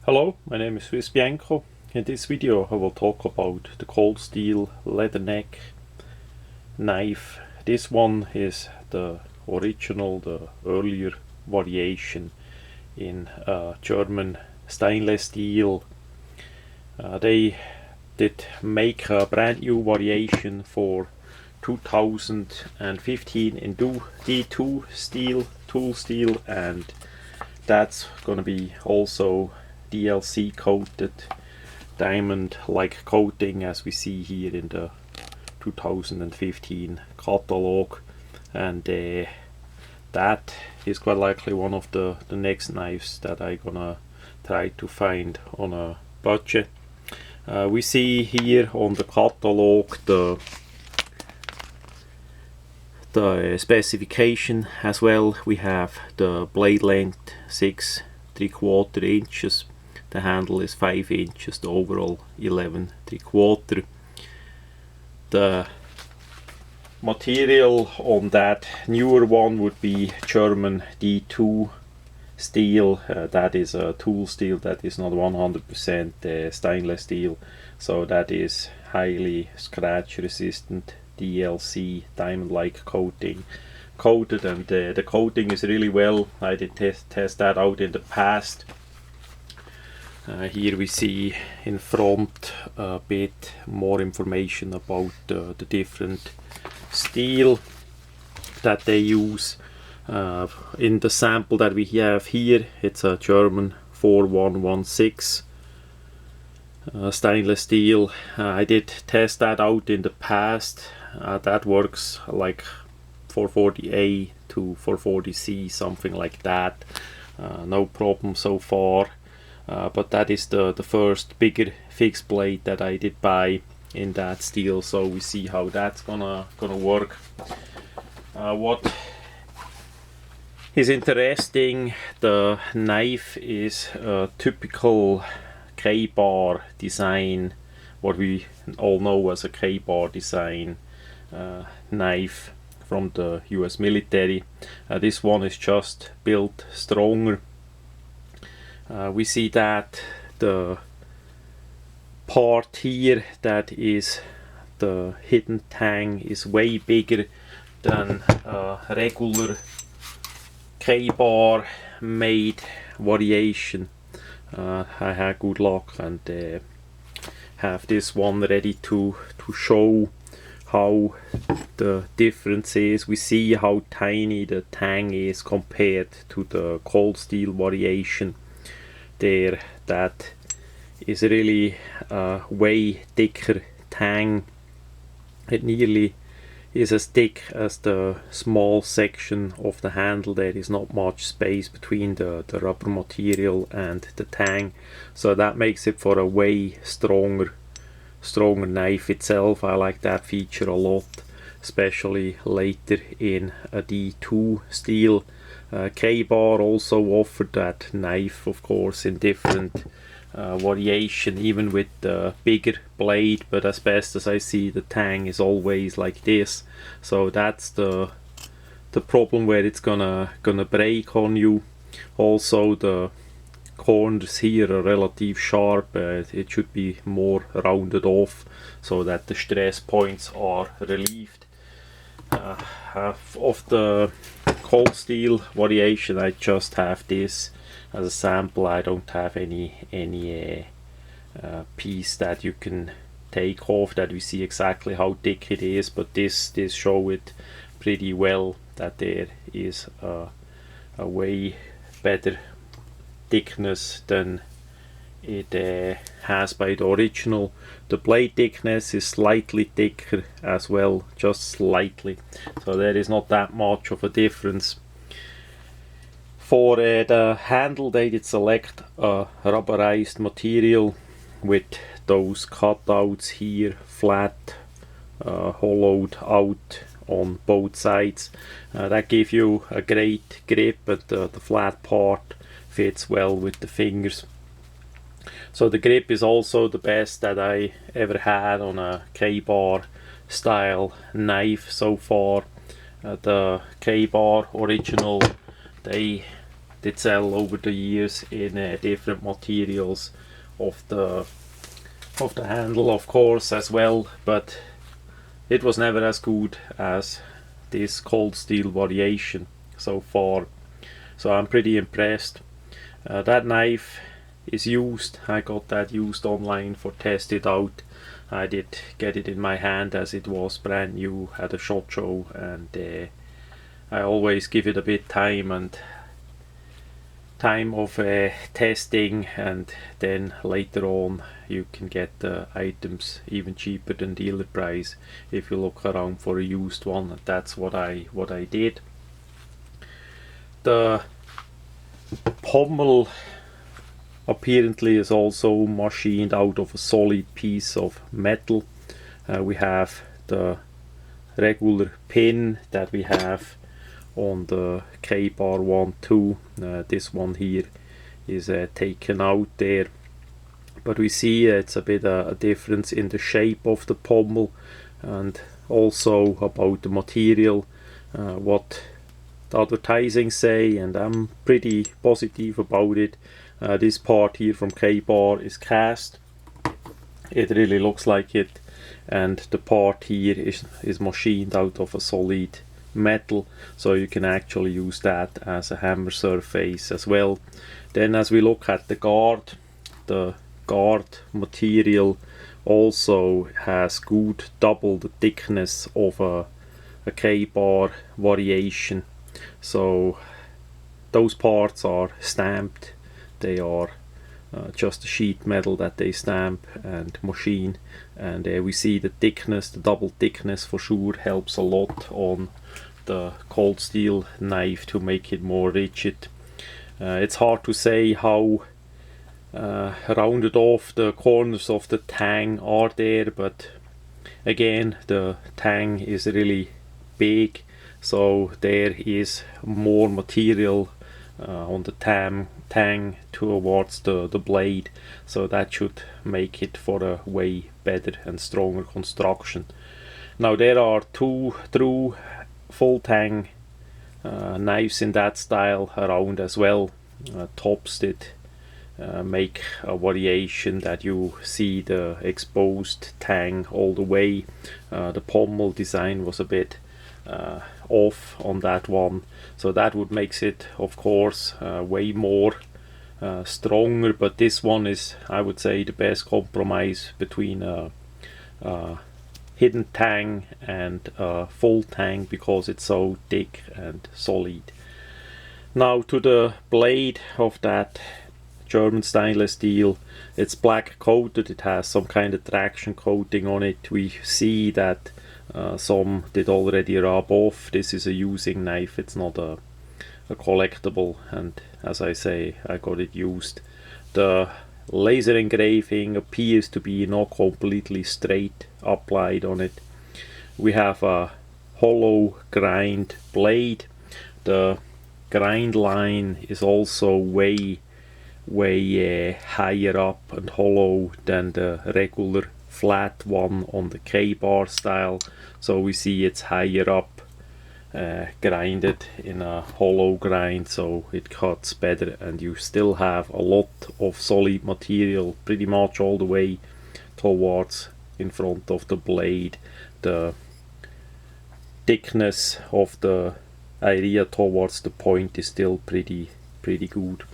Hello, my name is Swissbianco. In this video I will talk about the cold steel leatherneck knife. This one is the original, the earlier variation in German stainless steel. They did make a brand new variation for 2015 in D2 steel, tool steel, and that's gonna be also DLC coated, diamond like coating, as we see here in the 2015 catalog, and that is quite likely one of the next knives that I'm gonna try to find on a budget. We see here on the catalog the specification as well. We have the blade length 6 3/4 inches, the handle is 5 inches, the overall 11 3/4. The material on that newer one would be German D2 steel. That is a tool steel, that is not 100% stainless steel, so that is highly scratch resistant DLC diamond like coated, and the coating is really well. I did test that out in the past. Here we see in front a bit more information about the different steel that they use. In the sample that we have here, it's a German 4116 stainless steel. I did test that out in the past. That works like 440A to 440C, something like that. No problem so far. But that is the first bigger fixed blade that I did buy in that steel, so we see how that's gonna work. What is interesting, the knife is a typical kabar design, what we all know as a kabar design knife from the US military. This one is just built stronger. We see that the part here that is the hidden tang is way bigger than a regular K-bar made variation. I had good luck and have this one ready to show how the difference is. We see how tiny the tang is compared to the cold steel variation there. That is really a way thicker tang. It nearly is as thick as the small section of the handle. There is not much space between the rubber material and the tang, so that makes it for a way stronger knife itself. I like that feature a lot, especially later in a D2 steel. K-bar also offered that knife, of course, in different variation, even with the bigger blade, but as best as I see, the tang is always like this, so that's the problem where it's gonna break on you. Also, the corners here are relatively sharp. It should be more rounded off so that the stress points are relieved. Of the cold steel variation, I just have this as a sample. I don't have any piece that you can take off that we see exactly how thick it is, but this show it pretty well that there is a way better thickness than it has by the original. The blade thickness is slightly thicker as well, just slightly, so there is not that much of a difference. For the handle, they did select a rubberized material with those cutouts here, flat, hollowed out on both sides. That gives you a great grip, but the flat part fits well with the fingers. So the grip is also the best that I ever had on a K-bar style knife so far. The K-bar original, they did sell over the years in different materials of the handle, of course, as well, but it was never as good as this cold steel variation so far. So I'm pretty impressed. That knife is used. I got that used online for test it out. I did get it in my hand as it was brand new at a SHOT Show, and I always give it a bit time of testing, and then later on you can get the items even cheaper than dealer price if you look around for a used one, and that's what I did. The pommel apparently is also machined out of a solid piece of metal. We have the regular pin that we have on the K-bar 1-2. This one here is taken out there, but we see it's a bit a difference in the shape of the pommel, and also about the material, what the advertising say, and I'm pretty positive about it. This part here from K-bar is cast. It really looks like it, and the part here is machined out of a solid metal, so you can actually use that as a hammer surface as well. Then as we look at the guard material also has good double the thickness of a K-bar variation. So those parts are stamped. They are just a sheet metal that they stamp and machine, and we see the thickness, the double thickness for sure helps a lot on the cold steel knife to make it more rigid. It's hard to say how rounded off the corners of the tang are there, but again the tang is really big, so there is more material on the tang towards the blade, so that should make it for a way better and stronger construction. Now there are two true full tang knives in that style around as well. Tops did make a variation that you see the exposed tang all the way. The pommel design was a bit off on that one, so that would makes it of course way more stronger, but this one is, I would say, the best compromise between hidden tang and full tang, because it's so thick and solid. Now to the blade of that German stainless steel. It's black coated, it has some kind of traction coating on it. We see that some did already rub off. This is a using knife, it's not a collectible, and as I say, I got it used. The laser engraving appears to be not completely straight applied on it. We have a hollow grind blade. The grind line is also way higher up and hollow than the regular flat one on the K-bar style, so we see it's higher up, grinded in a hollow grind, so it cuts better, and you still have a lot of solid material pretty much all the way towards in front of the blade. The thickness of the area towards the point is still pretty good.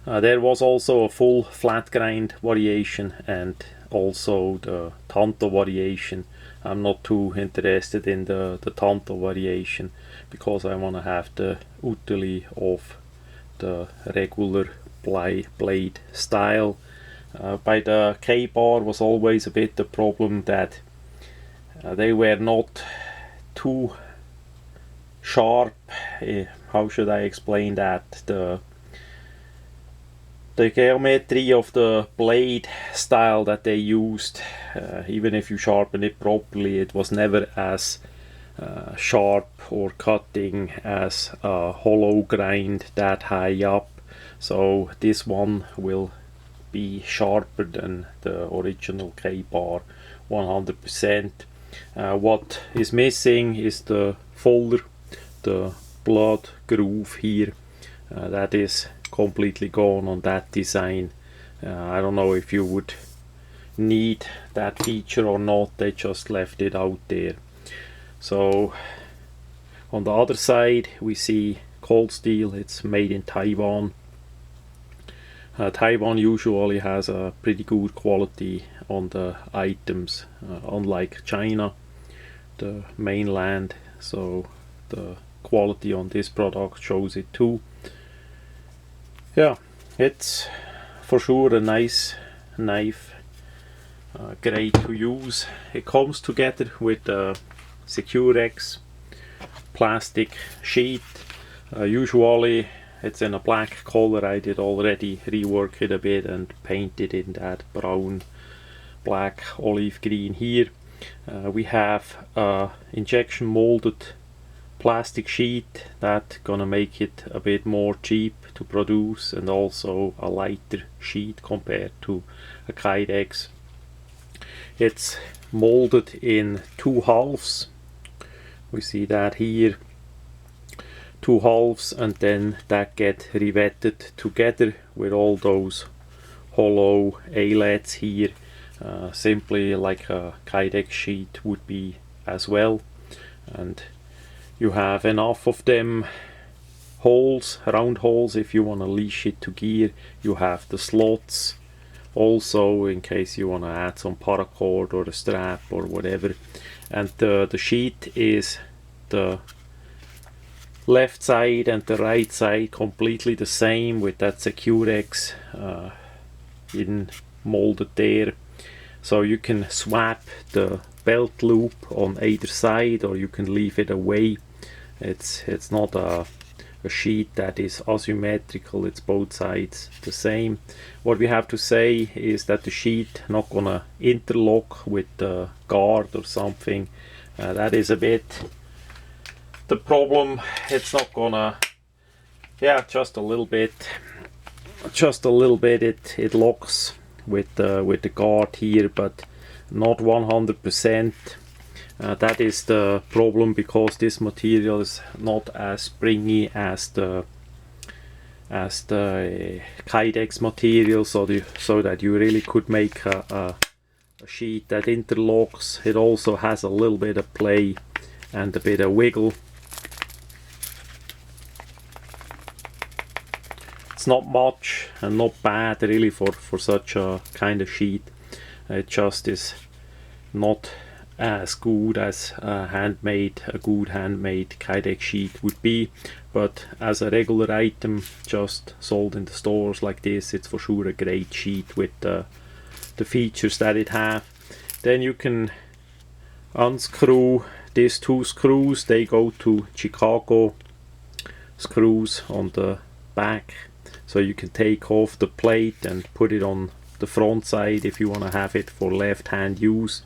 There was also a full flat grind variation and also the Tanto variation. I'm not too interested in the Tanto variation because I want to have the utterly of the regular blade style. By the K-bar was always a bit the problem that they were not too sharp. How should I explain that? The geometry of the blade style that they used, even if you sharpen it properly, it was never as sharp or cutting as a hollow grind that high up. So this one will be sharper than the original K-bar 100%. What is missing is the folder, the blood groove here. That is completely gone on that design. I don't know if you would need that feature or not, they just left it out there. So on the other side we see cold steel, it's made in Taiwan. Taiwan usually has a pretty good quality on the items, unlike China, the mainland, so the quality on this product shows it too. Yeah, it's for sure a nice knife, great to use. It comes together with a Securex plastic sheet. Usually it's in a black color. I did already rework it a bit and paint it in that brown, black, olive green here. We have a injection molded plastic sheet that gonna make it a bit more cheap to produce, and also a lighter sheet compared to a Kydex. It's molded in 2 halves. We see that here, 2 halves, and then that get riveted together with all those hollow eyelets here, simply like a Kydex sheet would be as well. And you have enough of them holes, round holes, if you want to leash it to gear. You have the slots also in case you want to add some paracord or a strap or whatever. And the sheet is the left side and the right side completely the same with that Securex in molded there. So you can swap the belt loop on either side, or you can leave it away. It's not a sheet that is asymmetrical, it's both sides the same. What we have to say is that the sheet not gonna interlock with the guard or something. That is a bit the problem. It's not gonna, yeah, just a little bit it locks with the guard here, but not 100%. That is the problem, because this material is not as springy as the Kydex material, so that you really could make a sheet that interlocks. It also has a little bit of play and a bit of wiggle. It's not much and not bad really for such a kind of sheet. It just is not as good as a good handmade Kydex sheet would be, but as a regular item just sold in the stores like this, it's for sure a great sheet with the features that it have. Then you can unscrew these 2 screws. They go to Chicago screws on the back, so you can take off the plate and put it on the front side if you want to have it for left hand use.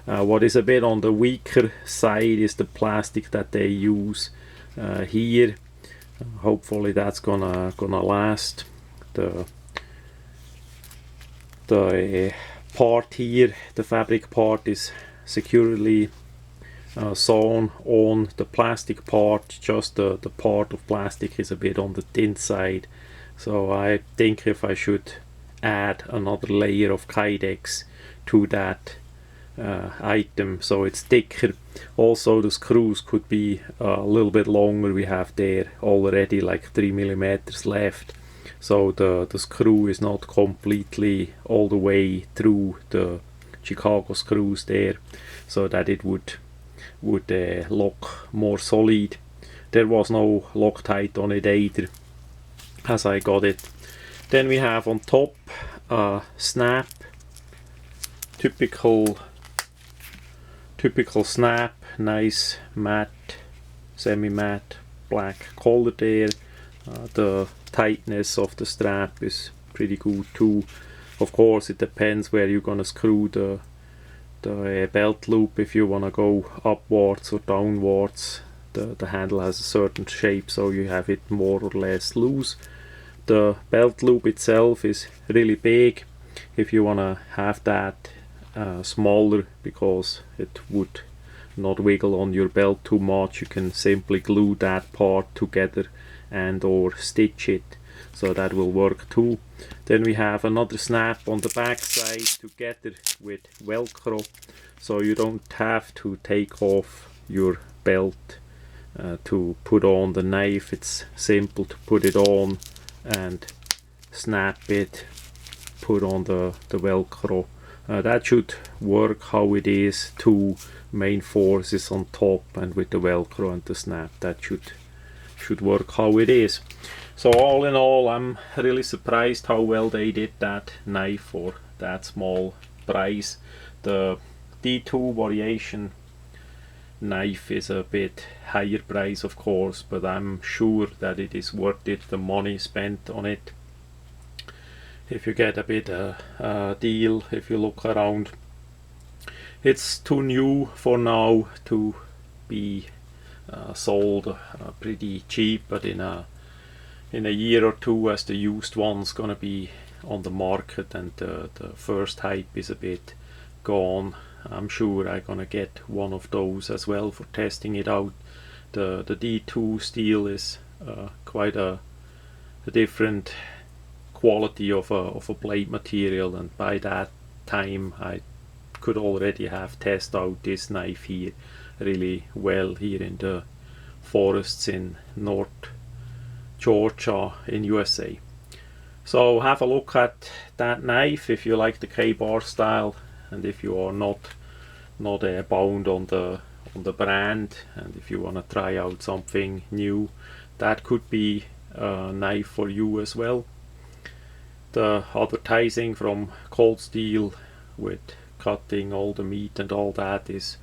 What is a bit on the weaker side is the plastic that they use here. Hopefully that's gonna last. The part here, the fabric part, is securely sewn on the plastic part. Just the part of plastic is a bit on the thin side, so I think if I should add another layer of Kydex to that item so it's thicker. Also the screws could be a little bit longer. We have there already like 3mm left, so the screw is not completely all the way through the Chicago screws there, so that it would lock more solid. There was no Loctite on it either as I got it. Then we have on top a snap, typical snap, nice matte, semi-matte black color there. The tightness of the strap is pretty good too. Of course it depends where you're gonna screw the belt loop. If you wanna go upwards or downwards, the handle has a certain shape, so you have it more or less loose. The belt loop itself is really big. If you wanna have that smaller, because it would not wiggle on your belt too much, you can simply glue that part together and or stitch it, so that will work too. Then we have another snap on the back side together with Velcro, so you don't have to take off your belt to put on the knife. It's simple to put it on and snap it, put on the Velcro. That should work how it is. Two main forces on top, and with the Velcro and the snap, that should work how it is. So all in all, I'm really surprised how well they did that knife for that small price. The D2 Variation knife is a bit higher price, of course, but I'm sure that it is worth it, the money spent on it. If you get a bit deal, if you look around, it's too new for now to be sold pretty cheap, but in a year or two, as the used one's gonna be on the market and the first hype is a bit gone, I'm sure I'm gonna get one of those as well for testing it out. The D2 steel is quite a different quality of a blade material, and by that time I could already have tested out this knife here really well here in the forests in North Georgia in USA. So have a look at that knife if you like the kabar style, and if you are not bound on the brand, and if you want to try out something new, that could be a knife for you as well. The advertising from Cold Steel with cutting all the meat and all that is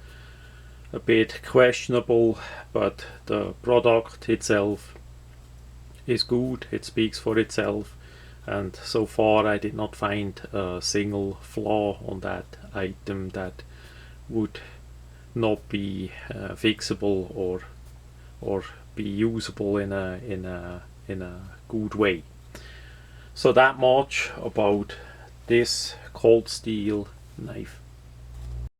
a bit questionable, but the product itself is good. It speaks for itself, and so far I did not find a single flaw on that item that would not be fixable or be usable in a good way. So that much about this Cold Steel knife.